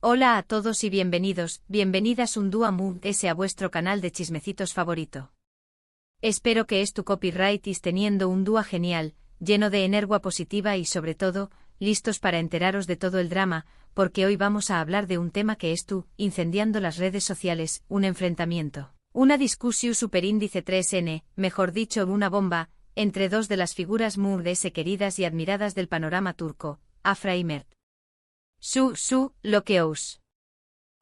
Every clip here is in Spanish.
Hola a todos y bienvenidos, bienvenidas un día más a vuestro canal de chismecitos favorito. Espero que tu copyright is teniendo un día genial, lleno de energía positiva y sobre todo, listos para enteraros de todo el drama, porque hoy vamos a hablar de un tema que incendiando las redes sociales, un enfrentamiento, una discusión superíndice 3N, mejor dicho una bomba, entre dos de las figuras más queridas y admiradas del panorama turco, Afra y Mert. Lo que os.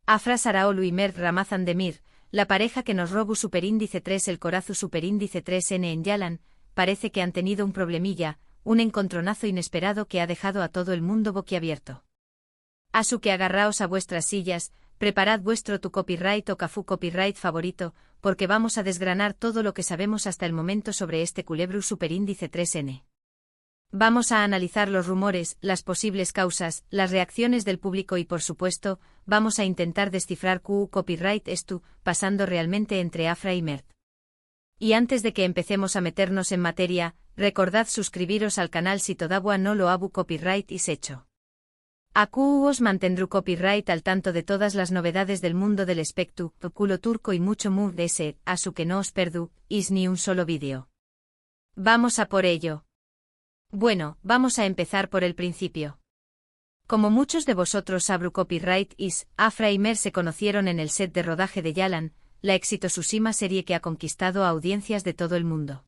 Afra Sarıoğlu y Mert Ramazan Demir, la pareja que nos robó superíndice 3 el corazo superíndice 3N en Yalan, parece que han tenido un problemilla, un encontronazo inesperado que ha dejado a todo el mundo boquiabierto. Que agarraos a vuestras sillas, preparad vuestro tu copyright o Cafú copyright favorito, porque vamos a desgranar todo lo que sabemos hasta el momento sobre este culebro superíndice 3N. Vamos a analizar los rumores, las posibles causas, las reacciones del público y por supuesto, vamos a intentar descifrar qué copyright pasando realmente entre Afra y Mert. Y antes de que empecemos a meternos en materia, recordad suscribiros al canal si todavía no lo habu copyright is hecho. Os mantendrú copyright al tanto de todas las novedades del mundo del espectáculo turco y mucho más de ese, que no os perdu, is ni un solo vídeo. Vamos a por ello. Bueno, vamos a empezar por el principio. Como muchos de vosotros sabru copyright is, Afra y Mert se conocieron en el set de rodaje de Yalan, la exitosísima serie que ha conquistado a audiencias de todo el mundo.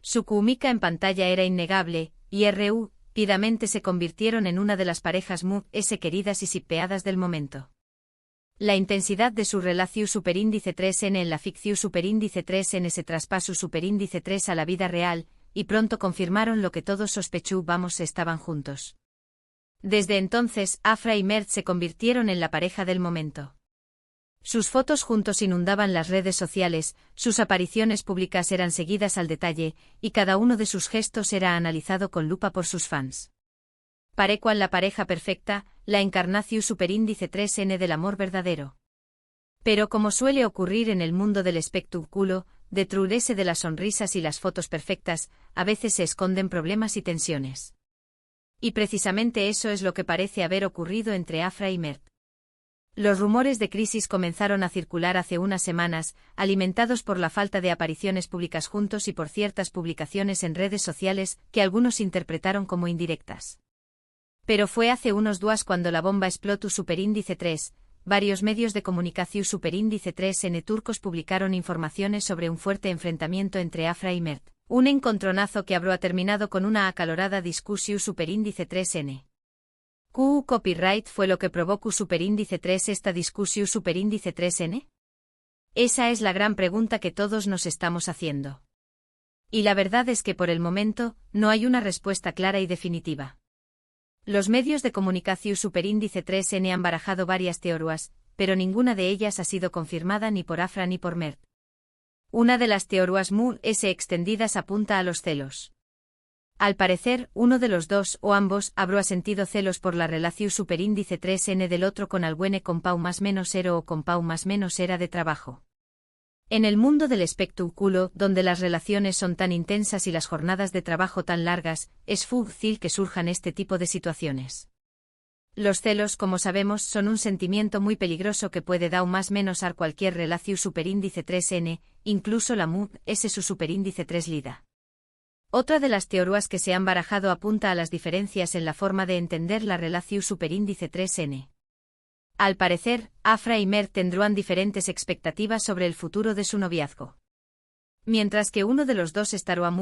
Su química en pantalla era innegable, y rápidamente se convirtieron en una de las parejas más queridas y shippeadas del momento. La intensidad de su relación superíndice 3N en la ficción superíndice 3N se traspasó superíndice 3 a la vida real, y pronto confirmaron lo que todos sospechábamos estaban juntos. Desde entonces, Afra y Mert se convirtieron en la pareja del momento. Sus fotos juntos inundaban las redes sociales, sus apariciones públicas eran seguidas al detalle, y cada uno de sus gestos era analizado con lupa por sus fans. Parecían la pareja perfecta, la encarnación superíndice 3N del amor verdadero. Pero como suele ocurrir en el mundo del espectáculo, detrás de las sonrisas y las fotos perfectas, a veces se esconden problemas y tensiones. Y precisamente eso es lo que parece haber ocurrido entre Afra y Mert. Los rumores de crisis comenzaron a circular hace unas semanas, alimentados por la falta de apariciones públicas juntos y por ciertas publicaciones en redes sociales que algunos interpretaron como indirectas. Pero fue hace unos días cuando la bomba explotó superíndice 3. Varios medios de comunicación superíndice 3N turcos publicaron informaciones sobre un fuerte enfrentamiento entre Afra y Mert, un encontronazo que habrá terminado con una acalorada discusión superíndice 3N. ¿Qué copyright fue lo que provocó superíndice 3 esta discusión superíndice 3N? Esa es la gran pregunta que todos nos estamos haciendo. Y la verdad es que por el momento, no hay una respuesta clara y definitiva. Los medios de comunicación superíndice 3N han barajado varias teorías, pero ninguna de ellas ha sido confirmada ni por Afra ni por Mert. Una de las teorías más extendidas apunta a los celos. Al parecer, uno de los dos o ambos habrá sentido celos por la relación superíndice 3N del otro con alguene con pau más menos ero o con pau más menos era de trabajo. En el mundo del espectáculo, donde las relaciones son tan intensas y las jornadas de trabajo tan largas, es fácil que surjan este tipo de situaciones. Los celos, como sabemos, son un sentimiento muy peligroso que puede dar más menos a cualquier relación superíndice 3N, incluso la su superíndice 3 lida. Otra de las teorías que se han barajado apunta a las diferencias en la forma de entender la relación superíndice 3N. Al parecer, Afra y Mert tendrán diferentes expectativas sobre el futuro de su noviazgo. Mientras que uno de los dos estará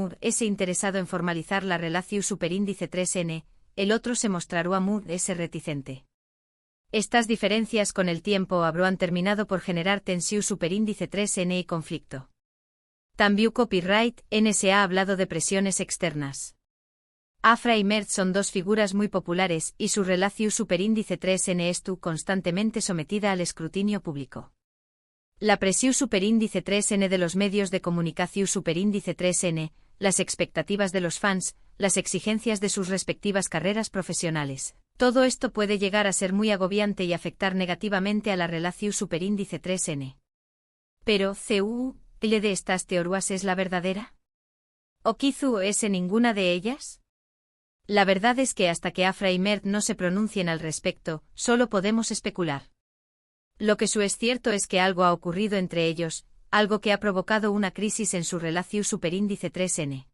interesado en formalizar la relación superíndice 3N, el otro se mostrará reticente. Estas diferencias con el tiempo habrán terminado por generar tensión superíndice 3N y conflicto. También copyright se ha hablado de presiones externas. Afra y Mert son dos figuras muy populares y su relación superíndice 3N constantemente sometida al escrutinio público. La presión superíndice 3N de los medios de comunicación superíndice 3N, las expectativas de los fans, las exigencias de sus respectivas carreras profesionales. Todo esto puede llegar a ser muy agobiante y afectar negativamente a la relación superíndice 3N. Pero, ¿le de estas teorías es la verdadera? ¿O quizá es ninguna de ellas? La verdad es que hasta que Afra y Mert no se pronuncien al respecto, solo podemos especular. Lo que es cierto es que algo ha ocurrido entre ellos, algo que ha provocado una crisis en su relación superíndice 3N.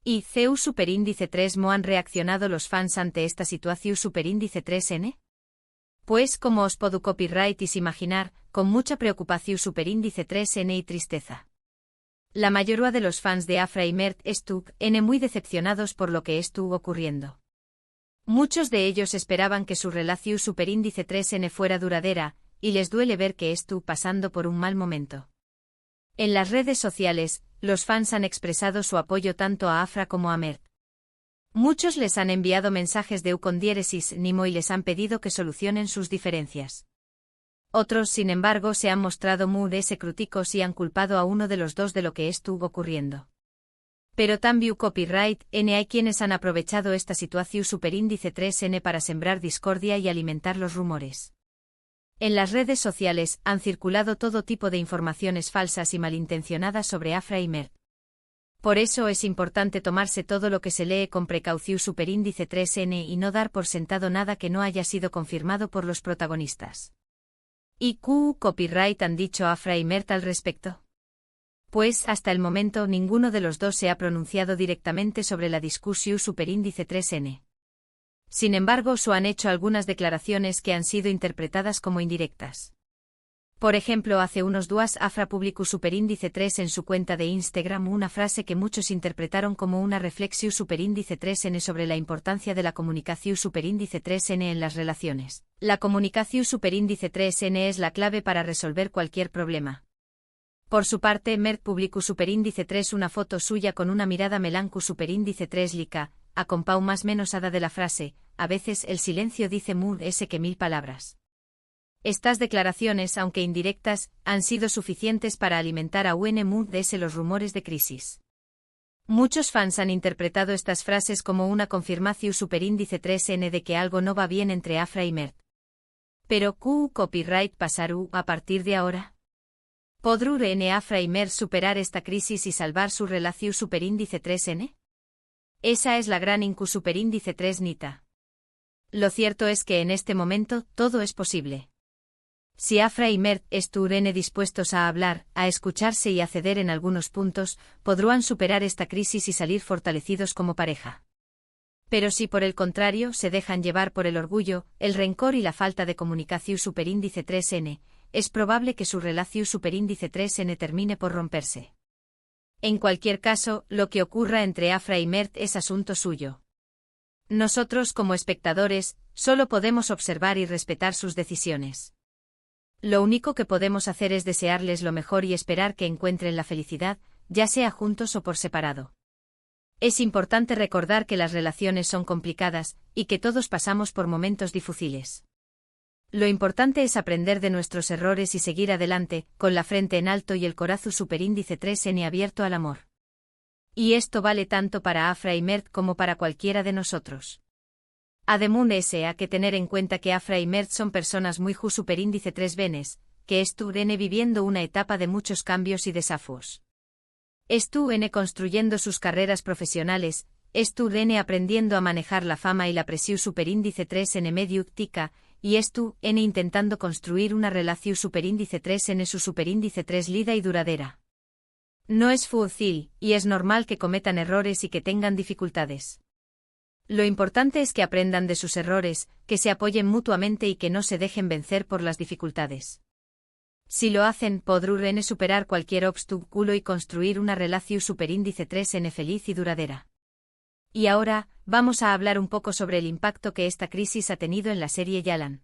¿Y CU superíndice 3 han reaccionado los fans ante esta situación superíndice 3N? Pues como os puedo copyright imaginar, con mucha preocupación superíndice 3N y tristeza. La mayoría de los fans de Afra y Mert estuvieron muy decepcionados por lo que estuvo ocurriendo. Muchos de ellos esperaban que su relación superíndice 3N fuera duradera, y les duele ver que estuvo pasando por un mal momento. En las redes sociales, los fans han expresado su apoyo tanto a Afra como a Mert. Muchos les han enviado mensajes de con diéresis Nimo y les han pedido que solucionen sus diferencias. Otros, sin embargo, se han mostrado muy críticos y han culpado a uno de los dos de lo que estuvo ocurriendo. Pero también copyright hay quienes han aprovechado esta situación superíndice 3N para sembrar discordia y alimentar los rumores. En las redes sociales han circulado todo tipo de informaciones falsas y malintencionadas sobre Afra y Mert. Por eso es importante tomarse todo lo que se lee con precaución superíndice 3N y no dar por sentado nada que no haya sido confirmado por los protagonistas. ¿Y qué copyright han dicho Afra y Mert al respecto? Pues hasta el momento ninguno de los dos se ha pronunciado directamente sobre la discusión superíndice 3N. Sin embargo, han hecho algunas declaraciones que han sido interpretadas como indirectas. Por ejemplo, hace unos días Afra publicó superíndice 3 en su cuenta de Instagram una frase que muchos interpretaron como una reflexión superíndice 3N sobre la importancia de la comunicación superíndice 3N en las relaciones. La comunicación superíndice 3N es la clave para resolver cualquier problema. Por su parte, Mert publicó superíndice 3 una foto suya con una mirada melancu superíndice 3 lica, a compau más menos hada de la frase, a veces el silencio dice más que 1000 palabras. Estas declaraciones, aunque indirectas, han sido suficientes para alimentar a los rumores de crisis. Muchos fans han interpretado estas frases como una confirmación superíndice 3N de que algo no va bien entre Afra y Mert. Pero ¿qué copyright pasará a partir de ahora? ¿Podrán Afra y Mert superar esta crisis y salvar su relación superíndice 3N? Esa es la gran incu superíndice 3 nita. Lo cierto es que en este momento todo es posible. Si Afra y Mert estuvieran dispuestos a hablar, a escucharse y a ceder en algunos puntos, podrán superar esta crisis y salir fortalecidos como pareja. Pero si por el contrario se dejan llevar por el orgullo, el rencor y la falta de comunicación superíndice 3N, es probable que su relación superíndice 3N termine por romperse. En cualquier caso, lo que ocurra entre Afra y Mert es asunto suyo. Nosotros, como espectadores, solo podemos observar y respetar sus decisiones. Lo único que podemos hacer es desearles lo mejor y esperar que encuentren la felicidad, ya sea juntos o por separado. Es importante recordar que las relaciones son complicadas, y que todos pasamos por momentos difíciles. Lo importante es aprender de nuestros errores y seguir adelante, con la frente en alto y el corazón superíndice 3N abierto al amor. Y esto vale tanto para Afra y Mert como para cualquiera de nosotros. Además hay que tener en cuenta que Afra y Mert son personas muy superíndice 3 venes, que estuvieron viviendo una etapa de muchos cambios y desafíos. Estuvieron construyendo sus carreras profesionales, estuvieron aprendiendo a manejar la fama y la presión superíndice 3 en medio tica, y estuvieron intentando construir una relación superíndice 3 en su superíndice 3 lida y duradera. No es fácil, y es normal que cometan errores y que tengan dificultades. Lo importante es que aprendan de sus errores, que se apoyen mutuamente y que no se dejen vencer por las dificultades. Si lo hacen, podrán superar cualquier obstáculo y construir una relación superíndice 3N feliz y duradera. Y ahora, vamos a hablar un poco sobre el impacto que esta crisis ha tenido en la serie Yalan.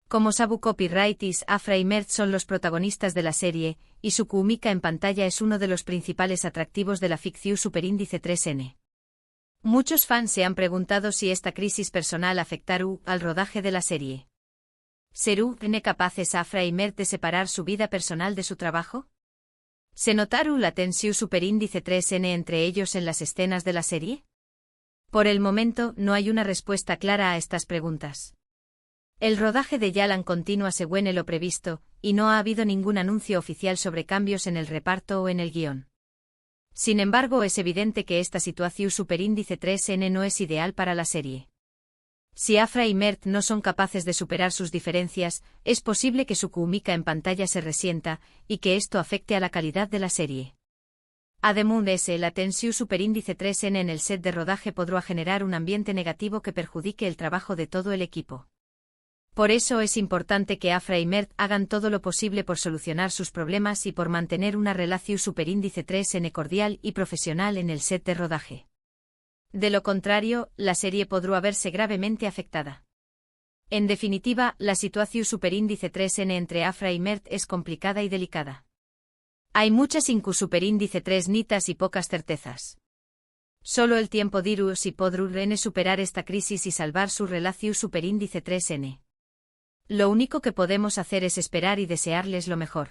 Como sabu copyrights, Afra y Mert son los protagonistas de la serie, y su química en pantalla es uno de los principales atractivos de la ficción superíndice 3N. Muchos fans se han preguntado si esta crisis personal afectará al rodaje de la serie. ¿Serán capaces Afra y Mert de separar su vida personal de su trabajo? ¿Se notará la tensión superíndice 3N entre ellos en las escenas de la serie? Por el momento, no hay una respuesta clara a estas preguntas. El rodaje de Yalan continúa según lo previsto, y no ha habido ningún anuncio oficial sobre cambios en el reparto o en el guión. Sin embargo, es evidente que esta situación superíndice 3n no es ideal para la serie. Si Afra y Mert no son capaces de superar sus diferencias, es posible que su química en pantalla se resienta, y que esto afecte a la calidad de la serie. Además, la tensión superíndice 3n en el set de rodaje podrá generar un ambiente negativo que perjudique el trabajo de todo el equipo. Por eso es importante que Afra y Mert hagan todo lo posible por solucionar sus problemas y por mantener una relación superíndice 3n cordial y profesional en el set de rodaje. De lo contrario, la serie podrá verse gravemente afectada. En definitiva, la situación superíndice 3n entre Afra y Mert es complicada y delicada. Hay muchas superíndice 3 nitas y pocas certezas. Solo el tiempo dirá si podrán superar esta crisis y salvar su relación superíndice 3n. Lo único que podemos hacer es esperar y desearles lo mejor.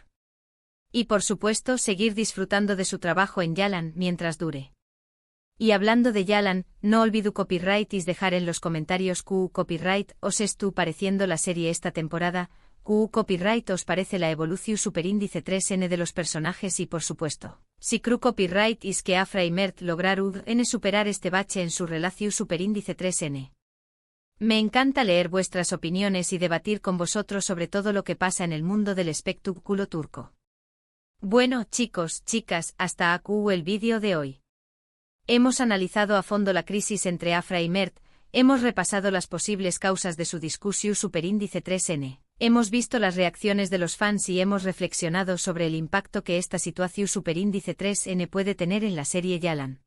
Y por supuesto, seguir disfrutando de su trabajo en Yalan mientras dure. Y hablando de Yalan, no olvido copyright y dejar en los comentarios qué copyright os estuvo pareciendo la serie esta temporada, qué copyright os parece la evolución superíndice 3n de los personajes y por supuesto, si creo copyright es que Afra y Mert lograron superar este bache en su relación superíndice 3n. Me encanta leer vuestras opiniones y debatir con vosotros sobre todo lo que pasa en el mundo del espectáculo turco. Bueno, chicos, chicas, hasta aquí el vídeo de hoy. Hemos analizado a fondo la crisis entre Afra y Mert, hemos repasado las posibles causas de su discusión superíndice 3n, hemos visto las reacciones de los fans y hemos reflexionado sobre el impacto que esta situación superíndice 3n puede tener en la serie Yalan.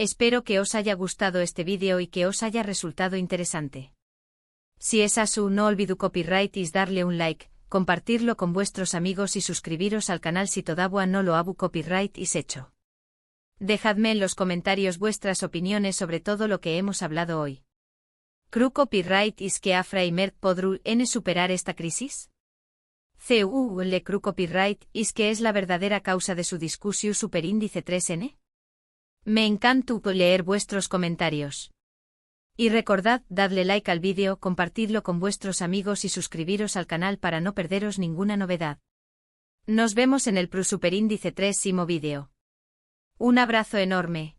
Espero que os haya gustado este vídeo y que os haya resultado interesante. Si es así, no olvido copyright y darle un like, compartirlo con vuestros amigos y suscribiros al canal si todavía no lo hago copyright y hecho. Dejadme en los comentarios vuestras opiniones sobre todo lo que hemos hablado hoy. ¿Creo copyright es que Afra y Mert podrán superar esta crisis? Le creo copyright es que es la verdadera causa de su discusión superíndice 3n? Me encanta leer vuestros comentarios. Y recordad, dadle like al vídeo, compartidlo con vuestros amigos y suscribiros al canal para no perderos ninguna novedad. Nos vemos en el superíndice 3º vídeo. Un abrazo enorme.